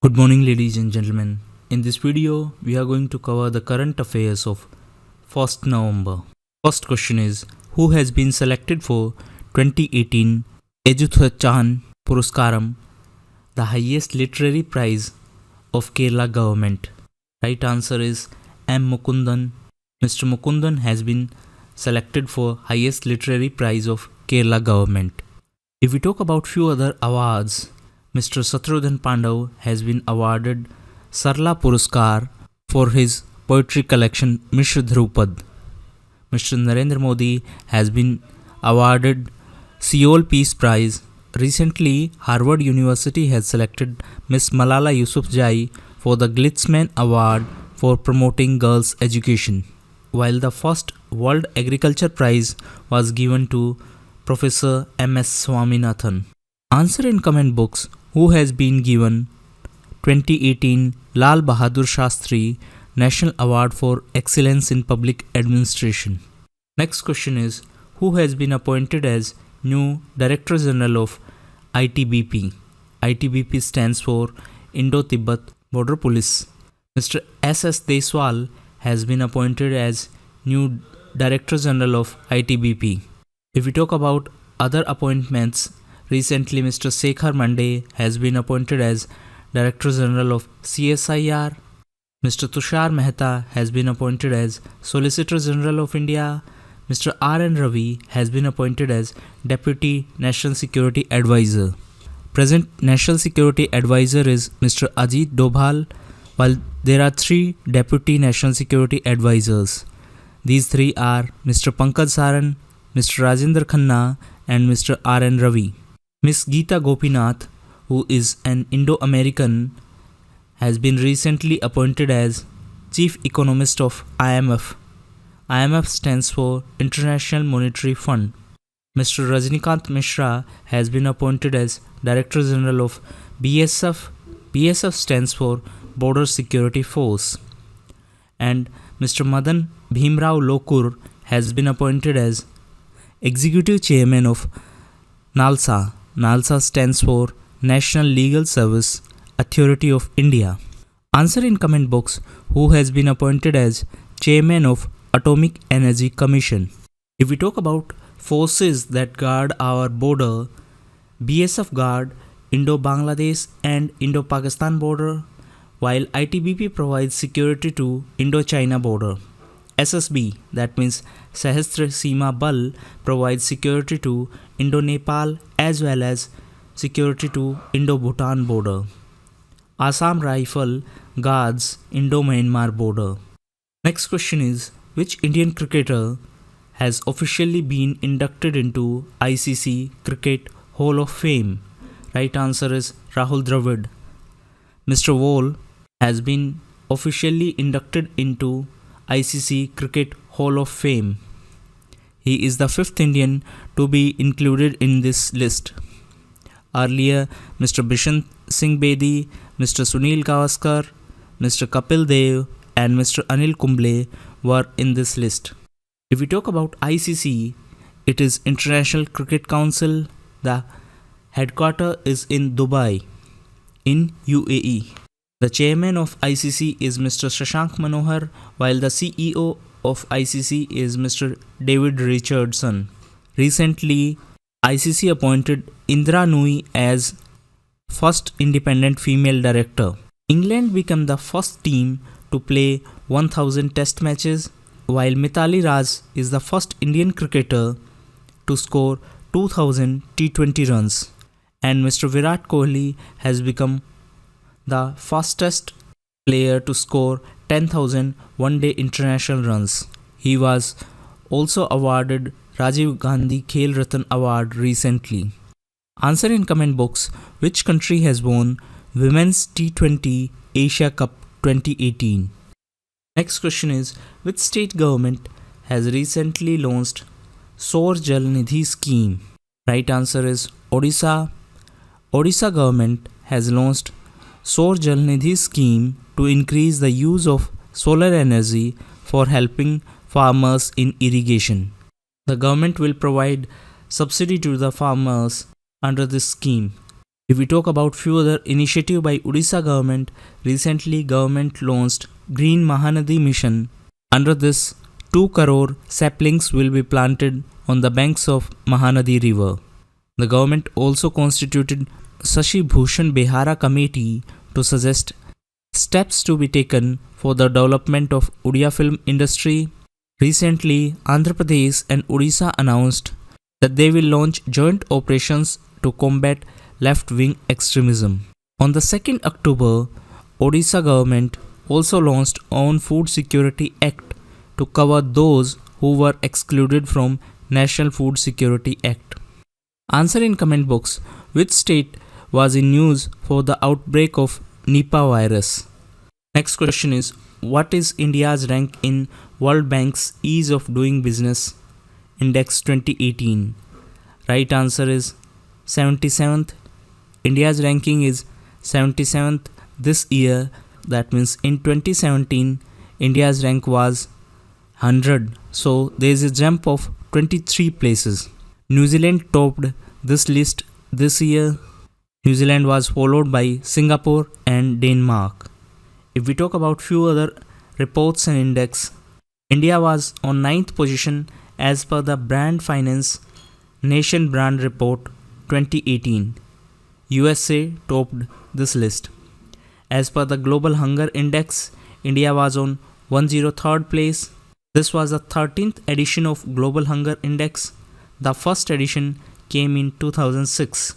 Good morning, ladies and gentlemen. In this video, we are going to cover the current affairs of 1st November. First question is, who has been selected for 2018 Ezhuthachan Puraskaram, the highest literary prize of Kerala government? Right answer is M. Mukundan. Mr. Mukundan has been selected for highest literary prize of Kerala government. If we talk about few other awards, Mr. Shatrudhan Pandav has been awarded Sarla Puraskar for his poetry collection Mishra Dhrupad. Mr. Narendra Modi has been awarded Seoul Peace Prize. Recently, Harvard University has selected Miss Malala Yousafzai for the Glitzman Award for promoting girls' education, while the first World Agriculture Prize was given to Professor M.S. Swaminathan. Answer in comment box who has been given 2018 Lal Bahadur Shastri National Award for Excellence in Public Administration. Next question is, who has been appointed as new Director General of ITBP? ITBP stands for Indo-Tibetan Border Police. Mr. S.S. Deswal has been appointed as new Director General of ITBP. If we talk about other appointments, recently Mr. Sekhar Mande has been appointed as Director General of CSIR. Mr. Tushar Mehta has been appointed as Solicitor General of India. Mr. R.N. Ravi has been appointed as Deputy National Security Advisor. Present National Security Advisor is Mr. Ajit Dobhal, while there are 3 Deputy National Security Advisors. These 3 are Mr. Pankaj Saran, Mr. Rajendra Khanna and Mr. R.N. Ravi. Ms. Geeta Gopinath, who is an Indo-American, has been recently appointed as Chief Economist of IMF. IMF stands for International Monetary Fund. Mr. Rajnikant Mishra has been appointed as Director General of BSF. BSF stands for Border Security Force. And Mr. Madan Bhimrao Lokur has been appointed as Executive Chairman of NALSA. NALSA stands for National Legal Service Authority of India. Answer in comment box who has been appointed as Chairman of Atomic Energy Commission. If we talk about forces that guard our border, BSF guard Indo-Bangladesh and Indo-Pakistan border, while ITBP provides security to Indo-China border. SSB, that means Sahastra Seema Bal, provides security to Indo-Nepal as well as security to Indo-Bhutan border. Assam Rifle guards Indo-Myanmar border. Next question is, which Indian cricketer has officially been inducted into ICC Cricket Hall of Fame? Right answer is Rahul Dravid. Mr. Wall has been officially inducted into ICC Cricket Hall of Fame. He is the 5th Indian to be included in this list. Earlier, Mr. Bishan Singh Bedi, Mr. Sunil Gavaskar, Mr. Kapil Dev and Mr. Anil Kumble were in this list. If we talk about ICC, it is International Cricket Council. The headquarters is in Dubai, in UAE. The chairman of ICC is Mr. Shashank Manohar, while the CEO of ICC is Mr. David Richardson. Recently, ICC appointed Indra Nui as first independent female director. England became the first team to play 1000 test matches, while Mithali Raj is the first Indian cricketer to score 2000 T20 runs. And Mr. Virat Kohli has become the fastest player to score 10,000 one-day international runs. He was also awarded Rajiv Gandhi Khel Ratan Award recently. Answer in comment box which country has won Women's T20 Asia Cup 2018. Next question is, which state government has recently launched Saur Jal Nidhi scheme? Right answer is Odisha. Odisha government has launched Saur Jal Nidhi scheme to increase the use of solar energy for helping farmers in irrigation. The government will provide subsidy to the farmers under this scheme. If we talk about few other initiative by Odisha government, recently government launched Green Mahanadi Mission. Under this, 2 crore saplings will be planted on the banks of Mahanadi river. The government also constituted Shashi Bhushan Behara Committee to suggest steps to be taken for the development of Odia film industry. Recently, Andhra Pradesh and Odisha announced that they will launch joint operations to combat left-wing extremism. On the 2nd October, Odisha government also launched Own Food Security Act to cover those who were excluded from National Food Security Act. Answer in comment box which state was in news for the outbreak of Nipah virus. Next question is, what is India's rank in World Bank's Ease of Doing Business Index 2018? Right answer is 77th. India's ranking is 77th this year. That means in 2017 India's rank was 100. So there is a jump of 23 places. New Zealand topped this list this year. New Zealand was followed by Singapore and Denmark. If we talk about few other reports and index, India was on 9th position as per the Brand Finance Nation Brand Report 2018. USA topped this list. As per the Global Hunger Index, India was on 103rd place. This was the 13th edition of Global Hunger Index. The first edition came in 2006.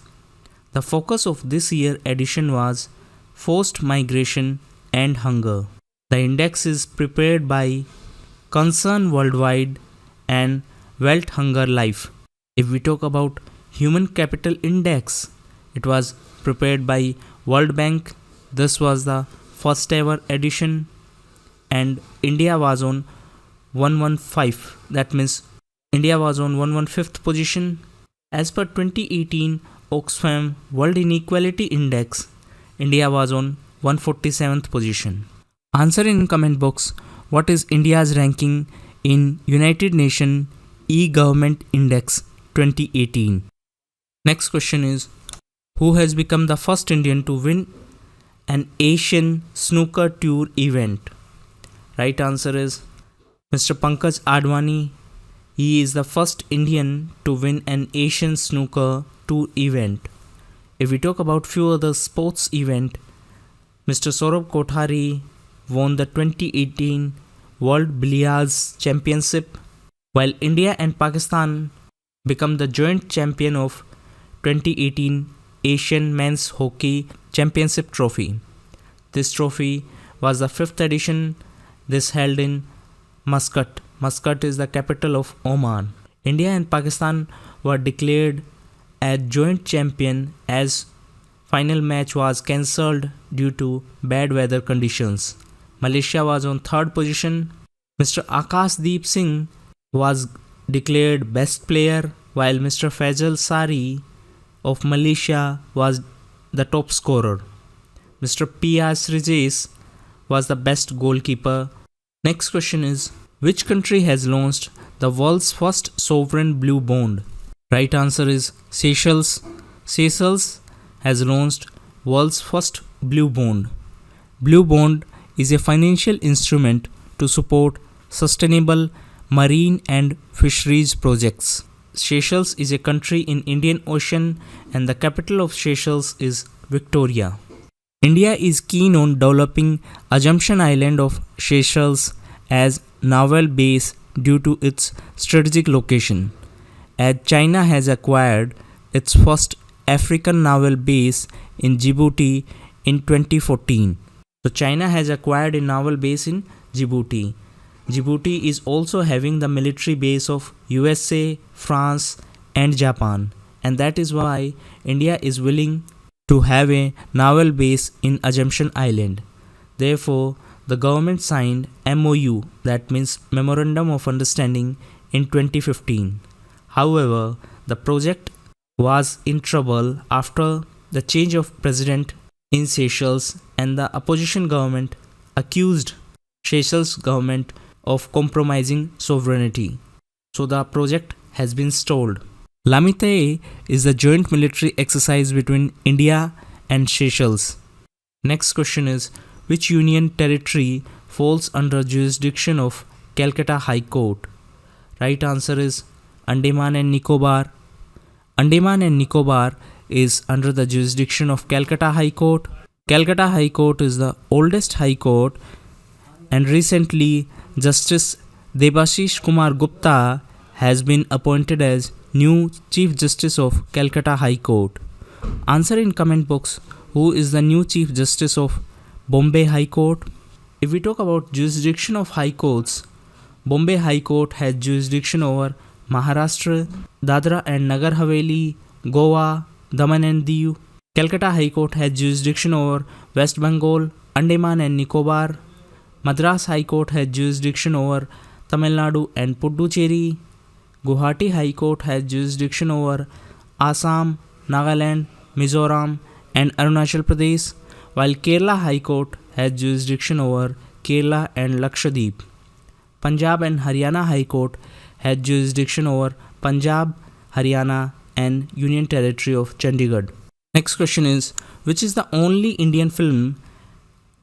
The focus of this year edition was forced migration and hunger. The index is prepared by Concern Worldwide and Wealth Hunger Life. If we talk about Human Capital Index, it was prepared by World Bank. This was the first ever edition and India was on 115. That means India was on 115th position. As per 2018 Oxfam World Inequality Index, India was on 147th position. Answer in comment box what is India's ranking in United Nations E-Government Index 2018. Next question is, who has become the first Indian to win an Asian Snooker Tour event? Right answer is Mr. Pankaj Advani. He is the first Indian to win an Asian Snooker Tour event. If we talk about few other sports event, Mr. Saurabh Kothari won the 2018 World Billiards Championship, while India and Pakistan become the joint champion of 2018 Asian Men's Hockey Championship Trophy. This trophy was the 5th edition. This held in Muscat. Muscat is the capital of Oman. India and Pakistan were declared as joint champion as final match was cancelled due to bad weather conditions. Malaysia was on 3rd position. Mr. Akashdeep Singh was declared best player, while Mr. Faisal Sari of Malaysia was the top scorer. Mr. P.R. Srijesh was the best goalkeeper. Next question is, which country has launched the world's first sovereign blue bond? Right answer is Seychelles. Seychelles has launched world's first blue bond. Blue bond is a financial instrument to support sustainable marine and fisheries projects. Seychelles is a country in Indian Ocean and the capital of Seychelles is Victoria. India is keen on developing Assumption Island of Seychelles as naval base due to its strategic location, as China has acquired its first African naval base in Djibouti in 2014. So China has acquired a naval base in Djibouti. Djibouti is also having the military base of USA, France and Japan, and that is why India is willing to have a naval base in Assumption Island. Therefore, the government signed MOU, that means Memorandum of Understanding, in 2015. However, the project was in trouble after the change of president in Seychelles, and the opposition government accused Seychelles government of compromising sovereignty. So the project has been stalled. Lamitae is the joint military exercise between India and Seychelles. Next question is, which union territory falls under jurisdiction of Calcutta High Court? Right answer is Andaman and Nicobar. Andaman and Nicobar is under the jurisdiction of Calcutta High Court. Calcutta High Court is the oldest high court, and recently Justice Debashish Kumar Gupta has been appointed as new Chief Justice of Calcutta High Court. Answer in comment box who is the new Chief Justice of Bombay High Court. If we talk about jurisdiction of high courts, Bombay High Court has jurisdiction over Maharashtra, Dadra and Nagar Haveli, Goa, Daman and Diu. Calcutta High Court has jurisdiction over West Bengal, Andaman and Nicobar. Madras High Court has jurisdiction over Tamil Nadu and Puducherry. Guwahati High Court has jurisdiction over Assam, Nagaland, Mizoram and Arunachal Pradesh, while Kerala High Court has jurisdiction over Kerala and Lakshadweep. Punjab and Haryana High Court has jurisdiction over Punjab, Haryana and Union Territory of Chandigarh. Next question is, which is the only Indian film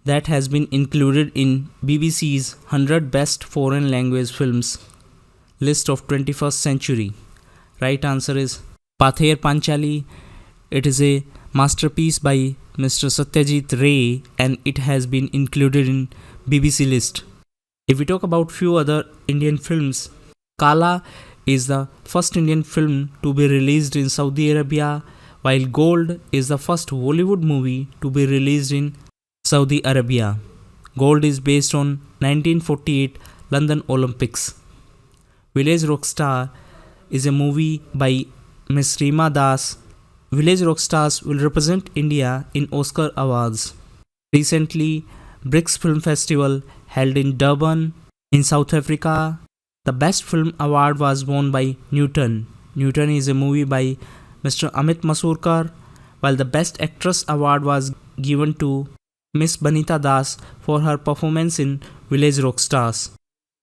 that has been included in BBC's 100 Best Foreign Language Films list of 21st century? Right answer is Pather Panchali. It is a masterpiece by Mr. Satyajit Ray and it has been included in BBC list. If we talk about few other Indian films, Kala is the first Indian film to be released in Saudi Arabia, while Gold is the first Bollywood movie to be released in Saudi Arabia. Gold is based on 1948 London Olympics. Village Rockstar is a movie by Ms. Reema Das. Village Rockstars will represent India in Oscar Awards. Recently, BRICS Film Festival held in Durban in South Africa. The Best Film Award was won by Newton. Newton is a movie by Mr. Amit Masurkar, while the Best Actress Award was given to Miss Banita Das for her performance in Village Rockstars.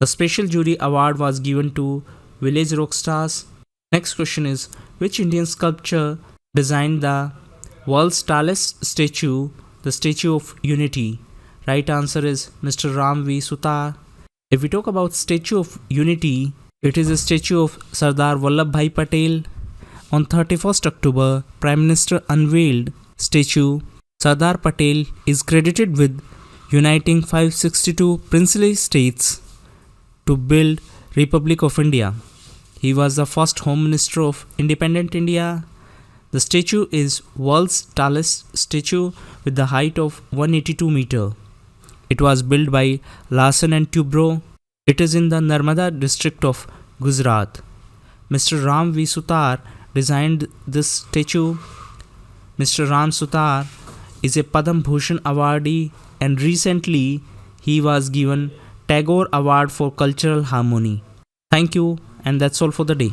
The Special Jury Award was given to Village Rockstars. Next question is, which Indian sculptor designed the world's tallest statue, the Statue of Unity? Right answer is Mr. Ram V. Sutar. If we talk about Statue of Unity, it is a statue of Sardar Vallabhbhai Patel. On 31st October, Prime Minister unveiled statue. Sardar Patel is credited with uniting 562 princely states to build Republic of India. He was the first Home Minister of Independent India. The statue is world's tallest statue with the height of 182 meters. It was built by Larsen and Toubro. It is in the Narmada district of Gujarat. Mr. Ram V. Sutar designed this statue. Mr. Ram Sutar is a Padam Bhushan awardee and recently he was given Tagore Award for Cultural Harmony. Thank you and that's all for the day.